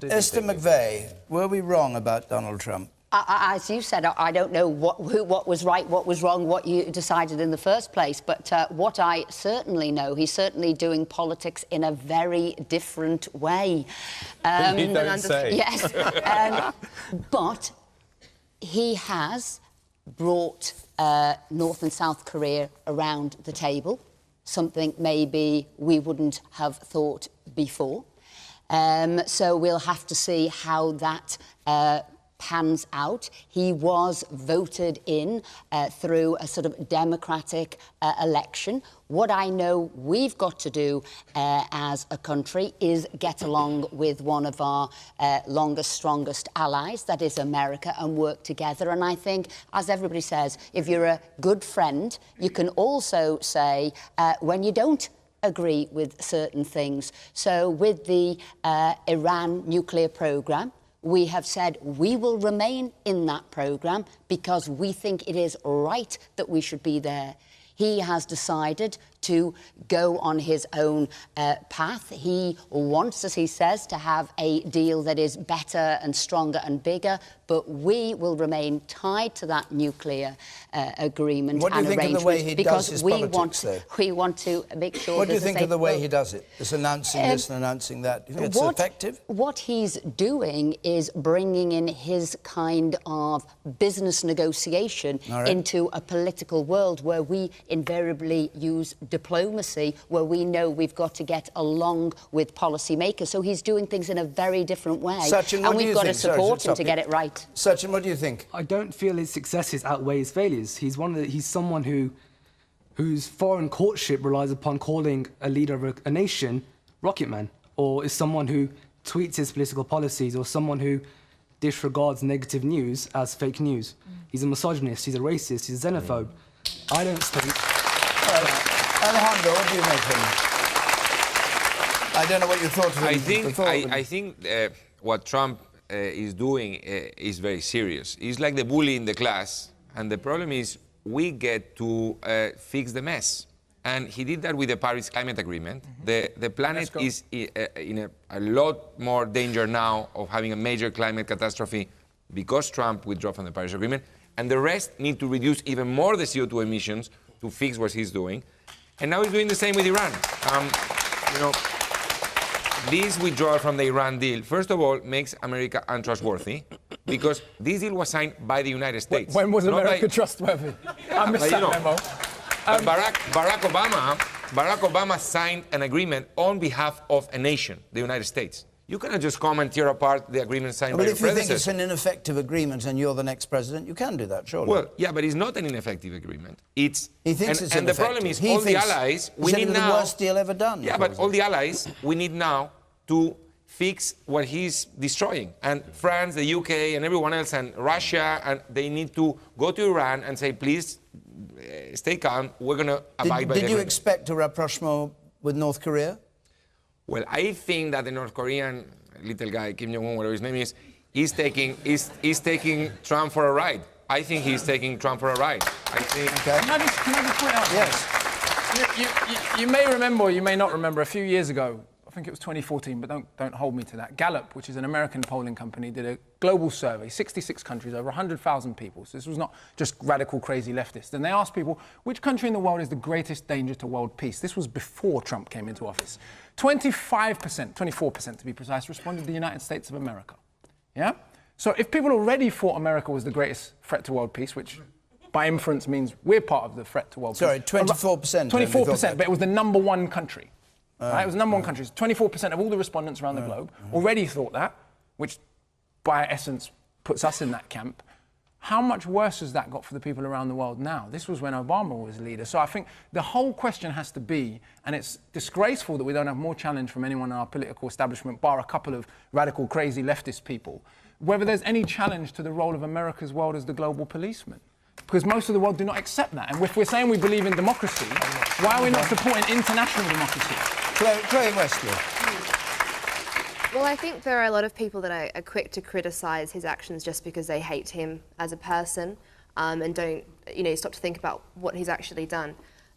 Esther McVeigh, were we wrong about Donald Trump?
As you said, I don't know what was right, what was wrong, what you decided in the first place, but what I certainly know, he's certainly doing politics in a very different way.
You don't say.
Yes. But he has brought North and South Korea around the table, something maybe we wouldn't have thought before. So we'll have to see how that pans out. He was voted in through a sort of democratic election. What I know we've got to do as a country is get along with one of our longest, strongest allies, that is America, and work together. And I think, as everybody says, if you're a good friend, you can also say when you don't agree with certain things. So with the Iran nuclear programme, we have said we will remain in that programme because we think it is right that we should be there. He has decided to go on his own path. He wants, as he says, to have a deal that is better and stronger and bigger, but we will remain tied to that nuclear agreement
What do you
and
think of the way he
because
does his
we
politics,
we want to make sure.
What do you think of the way
vote.
he does it? Just announcing this and announcing that. Do you think it's effective?
What he's doing is bringing in his kind of business negotiation into a political world where we invariably use diplomacy, where we know we've got to get along with policymakers. So he's doing things in a very different way.
Sachin,
and we've got to support him to get it right.
Sachin, what do you think?
I don't feel his successes outweigh his failures. He's someone whose foreign courtship relies upon calling a leader of a nation Rocket Man, or is someone who tweets his political policies, or someone who disregards negative news as fake news. He's a misogynist, he's a racist, he's a xenophobe. I don't think...
Alejandro, what do you make of him? I don't know what you thought of him.
I think what Trump is doing is very serious. He's like the bully in the class, and the problem is we get to fix the mess. And he did that with the Paris Climate Agreement. The planet is in a lot more danger now of having a major climate catastrophe because Trump withdrew from the Paris Agreement. And the rest need to reduce even more the CO2 emissions to fix what he's doing. And now he's doing the same with Iran. You know, this withdrawal from the Iran deal, first of all, makes America untrustworthy because this deal was signed by the United States.
When was America trustworthy? I missed that memo.
Barack Obama signed an agreement on behalf of a nation, the United States. You cannot just come and tear apart the agreement signed by your predecessor.
But if you think it's an ineffective agreement and you're the next president, you can do that, surely.
Well, yeah, but it's not an ineffective agreement.
He thinks it's ineffective.
And the problem is, all the allies, we need now...
the worst deal ever done.
Yeah, but all the allies, we need now to fix what he's destroying. And France, the UK, and everyone else, and Russia, and they need to go to Iran and say, please, stay calm, we're going to abide by the agreement.
Did you expect a rapprochement with North Korea?
Well, I think that the North Korean little guy, Kim Jong-un, whatever his name is taking Trump for a ride. I think he's taking Trump for a ride. I think...
Okay.
Can I just point out?
Yes.
You may remember, or you may not remember, a few years ago, I think it was 2014, but don't hold me to that. Gallup, which is an American polling company, did a global survey, 66 countries, over 100,000 people. So this was not just radical, crazy leftists. And they asked people, which country in the world is the greatest danger to world peace? This was before Trump came into office. 25%, 24% to be precise, responded the United States of America. Yeah? So if people already thought America was the greatest threat to world peace, which by inference means we're part of the threat to world peace.
Sorry, 24%.
24%, but it was the #1 country. Right? It was the #1 country. 24% of all the respondents around the globe already thought that, which by essence puts us in that camp. How much worse has that got for the people around the world now? This was when Obama was leader. So I think the whole question has to be, and it's disgraceful that we don't have more challenge from anyone in our political establishment, bar a couple of radical, crazy leftist people, whether there's any challenge to the role of America's world as the global policeman. Because most of the world do not accept that. And if we're saying we believe in democracy, why are we not supporting international democracy?
Chloe Westley.
Well, I think there are a lot of people that are quick to criticise his actions just because they hate him as a person and don't, stop to think about what he's actually done.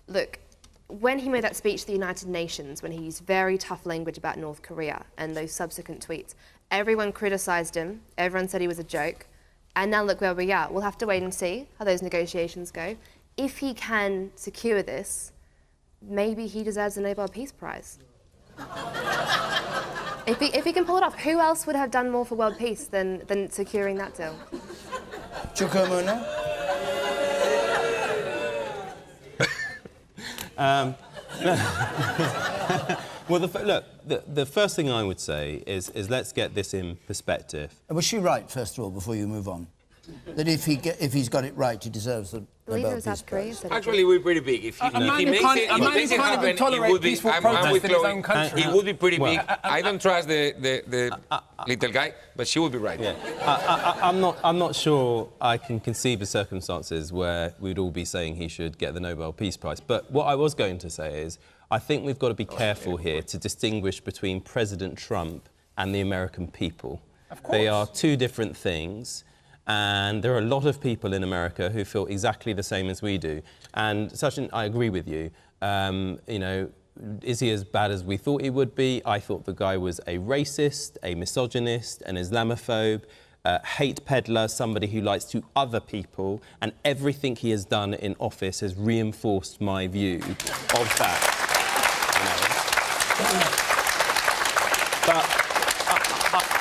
Look, when he made that speech to the United Nations, when he used very tough language about North Korea and those subsequent tweets, everyone criticised him, everyone said he was a joke, and now look where we are. We'll have to wait and see how those negotiations go. If he can secure this, maybe he deserves a Nobel Peace Prize. If he can pull it off, who else would have done more for world peace than securing that deal?
Chukwumuna?
Well, the first thing I would say is let's get this in perspective.
Was she right, first of all, before you move on? That if he's got it right, he deserves the Nobel Peace Prize.
Actually, we're pretty big. If he makes it happen, it would be. I'm with Chloe. It would be pretty big. I don't trust the little guy, but she would be right.
Yeah. I'm not sure I can conceive of circumstances where we'd all be saying he should get the Nobel Peace Prize. But what I was going to say is, I think we've got to be careful here to distinguish between President Trump and the American people.
Of course.
They are two different things. And there are a lot of people in America who feel exactly the same as we do. And Sachin, I agree with you. You know, is he as bad as we thought he would be? I thought the guy was a racist, a misogynist, an Islamophobe, hate peddler, somebody who likes to other people, and everything he has done in office has reinforced my view of that. You know. But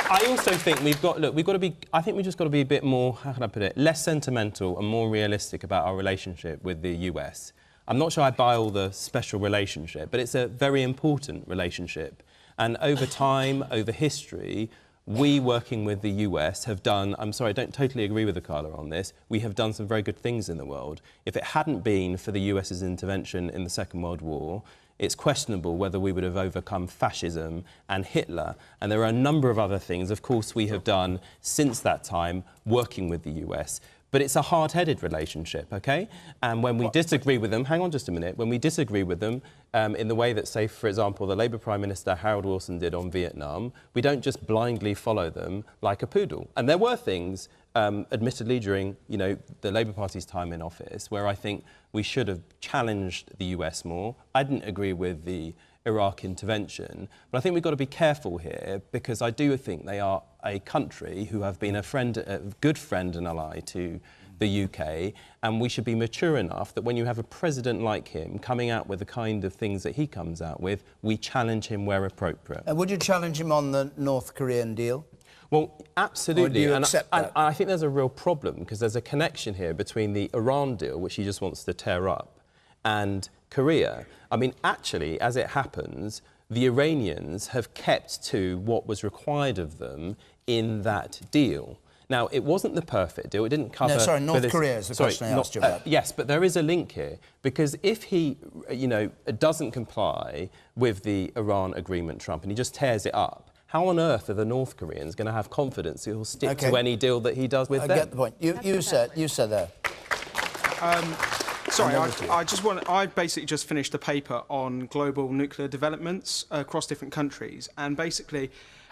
I also think we've got to be, I think we just got to be a bit more, how can I put it, less sentimental and more realistic about our relationship with the US. I'm not sure I buy all the special relationship, but it's a very important relationship. And over time, over history, we, working with the US, have done, I'm sorry, I don't totally agree with Carla on this, we have done some very good things in the world. If it hadn't been for the US's intervention in the Second World War, it's questionable whether we would have overcome fascism and Hitler. And there are a number of other things, of course, we have done since that time working with the US. But it's a hard-headed relationship, OK? And when we disagree with them, hang on just a minute, when we disagree with them in the way that, say, for example, the Labour Prime Minister Harold Wilson did on Vietnam, we don't just blindly follow them like a poodle. And there were things, admittedly, during, you know, the Labour Party's time in office, where I think we should have challenged the US more. I didn't agree with the Iraq intervention, but I think we've got to be careful here, because I do think they are a country who have been a good friend and ally to the UK, and we should be mature enough that when you have a president like him coming out with the kind of things that he comes out with, we challenge him where appropriate.
Would you challenge him on the North Korean deal?
Well, absolutely.
Or do you accept that?
And I think there's a real problem, because there's a connection here between the Iran deal, which he just wants to tear up, and Korea. I mean, actually, as it happens, the Iranians have kept to what was required of them in that deal. Now, it wasn't the perfect deal. It didn't cover...
No, sorry, North Korea is the question I asked you about.
Yes, but there is a link here, because if he, you know, doesn't comply with the Iran agreement, Trump, and he just tears it up, how on earth are the North Koreans going to have confidence he'll stick to any deal that he does with them?
I get the point. You said there.
Sorry, I basically just finished a paper on global nuclear developments across different countries, and basically,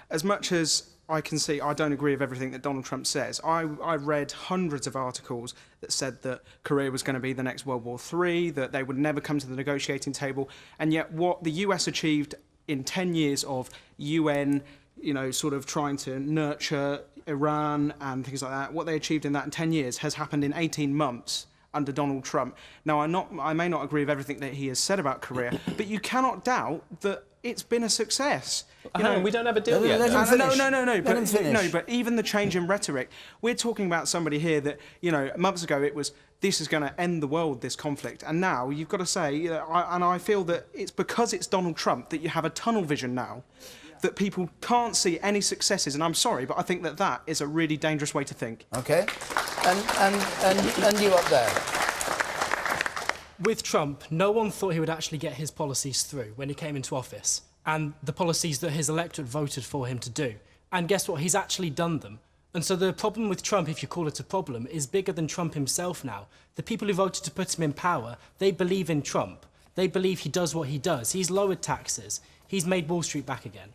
as much as I can see, I don't agree with everything that Donald Trump says. I read hundreds of articles that said that Korea was going to be the next World War III, that they would never come to the negotiating table, and yet what the US achieved in 10 years of UN, you know, sort of trying to nurture Iran and things like that, what they achieved in that in 10 years has happened in 18 months. Under Donald Trump. Now, I may not agree with everything that he has said about Korea, but you cannot doubt that it's been a success. You know,
we don't have a deal yet.
No, but even the change in rhetoric, we're talking about somebody here that, you know, months ago it was, this is going to end the world, this conflict, and now you've got to say, you know, and I feel that it's because it's Donald Trump that you have a tunnel vision now, that people can't see any successes, and I'm sorry, but I think that that is a really dangerous way to think.
OK. And you up there?
With Trump, no one thought he would actually get his policies through when he came into office, and the policies that his electorate voted for him to do. And guess what? He's actually done them. And so the problem with Trump, if you call it a problem, is bigger than Trump himself now. The people who voted to put him in power, they believe in Trump. They believe he does what he does. He's lowered taxes. He's made Wall Street back again.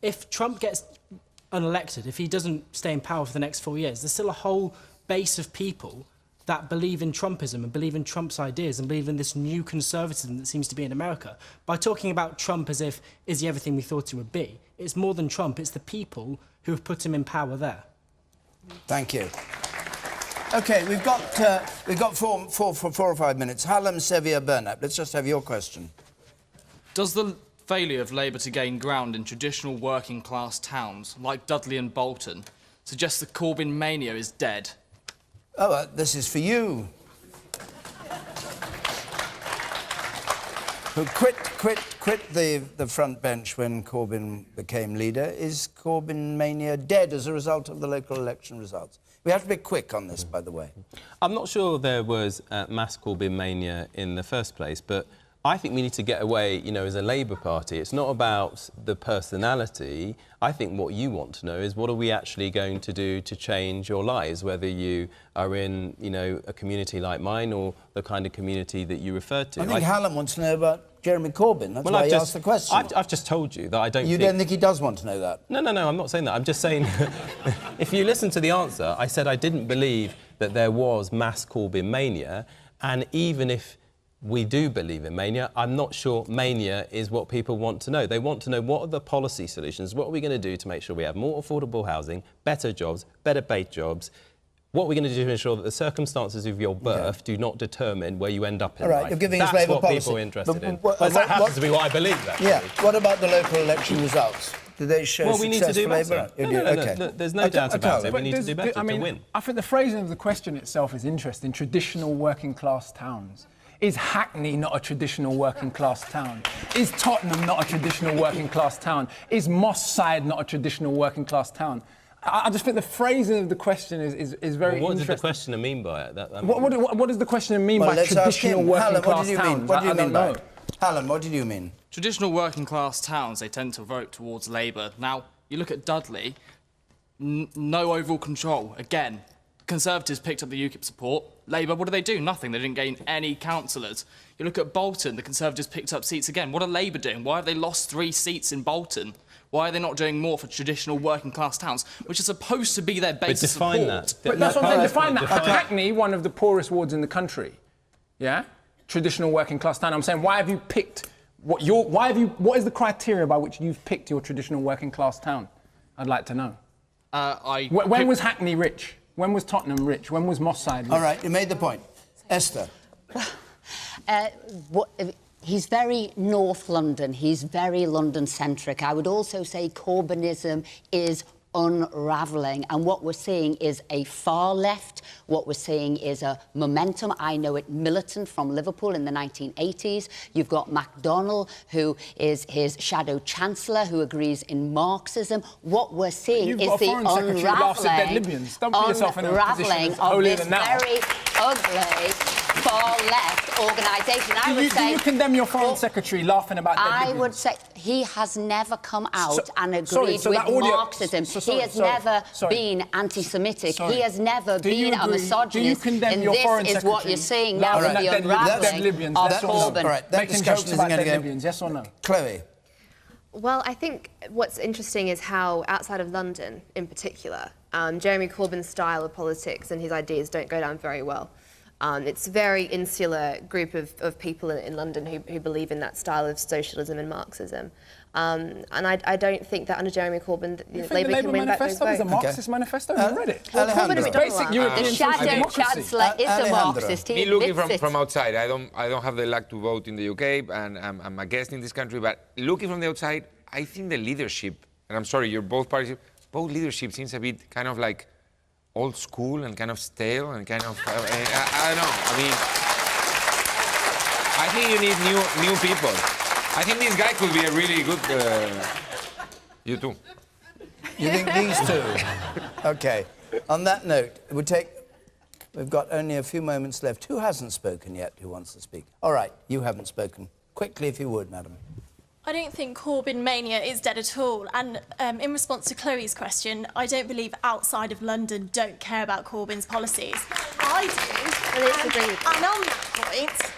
If Trump gets unelected, if he doesn't stay in power for the next 4 years, there's still a whole base of people that believe in Trumpism and believe in Trump's ideas and believe in this new conservatism that seems to be in America. By talking about Trump as if, is he everything we thought he would be? It's more than Trump, it's the people who have put him in power there.
Thank you. OK, we've got four or 5 minutes. Hallam, Sevier, Burnap. Let's just have your question.
Does the failure of Labour to gain ground in traditional working-class towns, like Dudley and Bolton, suggest that Corbyn mania is dead?
Oh, this is for you. Who quit the front bench when Corbyn became leader. Is Corbyn mania dead as a result of the local election results? We have to be quick on this, by the way.
I'm not sure there was mass Corbyn mania in the first place, but I think we need to get away, you know, as a Labour Party. It's not about the personality. I think what you want to know is what are we actually going to do to change your lives, whether you are in, you know, a community like mine or the kind of community that you referred to.
I think Hallam wants to know about Jeremy Corbyn. That's why he asked the question.
I've just told you that I don't
You don't think he does want to know that?
No, I'm not saying that. I'm just saying, if you listen to the answer, I said I didn't believe that there was mass Corbyn mania, and even if we do believe in mania. I'm not sure mania is what people want to know. They want to know what are the policy solutions, what are we going to do to make sure we have more affordable housing, better jobs, better paid jobs. What are we going to do to ensure that the circumstances of your birth do not determine where you end up in
All right,
life?
you're giving
That's
us Labour
what
policy.
people are interested in.
But
that happens to be what I believe, actually.
Yeah. What about the local election results? Do they show
Well, we need to
success
do
for
better.
Labour?
No, there's no doubt about it. We need to do better
I mean,
to win.
I think the phrasing of the question itself is interesting. Traditional working class towns. Is Hackney not a traditional working class town? Is Tottenham not a traditional working class town? Is Moss Side not a traditional working class town? I just think the phrasing of the question is very
What
interesting.
does the questioner mean by it?
What does the questioner mean by
let's ask
traditional
him.
working
Alan,
class
what did you
towns?
mean? What do you
I
mean
don't
by
know.
it? Alan, what did you mean?
Traditional working class towns, they tend to vote towards Labour. Now, you look at Dudley, no overall control. Again, Conservatives picked up the UKIP support. Labour, what do? Nothing. They didn't gain any councillors. You look at Bolton, the Conservatives picked up seats again. What are Labour doing? Why have they lost 3 seats in Bolton? Why are they not doing more for traditional working class towns, which are supposed to be their base of support?
But that's what I'm saying. Define that. Hackney, one of the poorest wards in the country. Yeah? Traditional working class town. I'm saying, why have you picked what is the criteria by which you've picked your traditional working class town? I'd like to know. When was Hackney rich? When was Tottenham rich? When was Moss Side rich?
All right, you made the point. Esther.
He's very North London. He's very London-centric. I would also say Corbynism is unravelling, and what we're seeing is a far left. What we're seeing is a momentum. I know it militant from Liverpool in the 1980s. You've got MacDonald, who is his shadow chancellor, who agrees in Marxism. What we're seeing is the unravelling of this very ugly far-left organisation.
Do you condemn your foreign secretary laughing about dead
I
Libyans?
would say he has never come out and agreed with Marxism. He has never been anti-Semitic. He has never been a misogynist. And this is what you're seeing now with the unravelling of Corbyn.
All right, that discussion isn't going to go.
Yes or no?
Chloe.
Well, I think what's interesting is how, outside of London in particular, Jeremy Corbyn's style of politics and his ideas don't go down very well. It's a very insular group of people in London who believe in that style of socialism and Marxism. And I don't think that under Jeremy Corbyn, Labour can win back those votes.
Is a Marxist manifesto? Have you read it?
Well, Corbyn is
basic European
the shadow chancellor is a Marxist.
Me looking from outside, I don't have the luck to vote in the UK, and I'm a guest in this country, but looking from the outside, I think the leadership, and I'm sorry, you're both parties, both leadership seems a bit kind of like old school and kind of stale and kind of, I don't know. I mean, I think you need new people. I think this guy could be a really good, you too.
You think these two? Okay. On that note, we've got only a few moments left. Who hasn't spoken yet? Who wants to speak? All right, you haven't spoken. Quickly, if you would, madam.
I don't think Corbyn mania is dead at all. And in response to Chloe's question, I don't believe outside of London don't care about Corbyn's policies. I do. And on that point,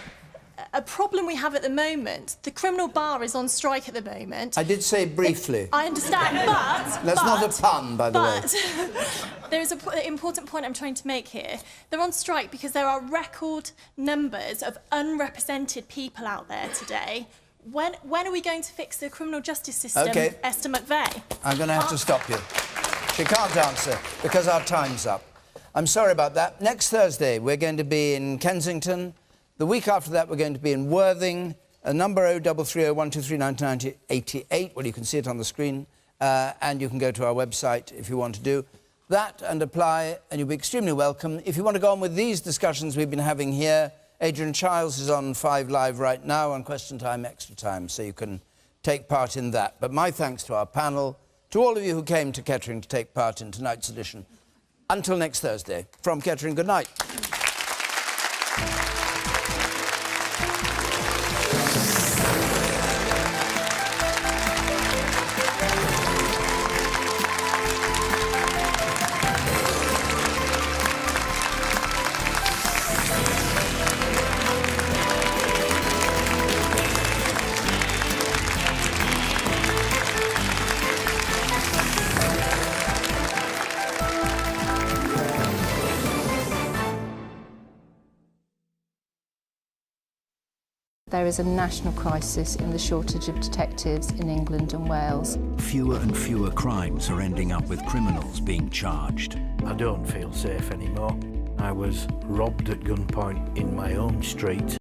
a problem we have at the moment, the criminal bar is on strike at the moment.
I did say briefly.
I understand, but...
That's not a pun, by the way.
There is an important point I'm trying to make here. They're on strike because there are record numbers of unrepresented people out there today. When are we going to fix the criminal justice system,
Okay.
Esther McVeigh?
I'm going to have to stop you. She can't answer because our time's up. I'm sorry about that. Next Thursday, we're going to be in Kensington. The week after that, we're going to be in Worthing. Number 0330 Well, you can see it on the screen. And you can go to our website if you want to do that and apply, and you'll be extremely welcome. If you want to go on with these discussions we've been having here, Adrian Childs is on 5 Live right now on Question Time Extra Time, so you can take part in that. But my thanks to our panel, to all of you who came to Kettering to take part in tonight's edition. Until next Thursday, from Kettering, good night.
there is a national crisis in the shortage of detectives in England and Wales.
Fewer and fewer crimes are ending up with criminals being charged.
I don't feel safe anymore. I was robbed at gunpoint in my own street.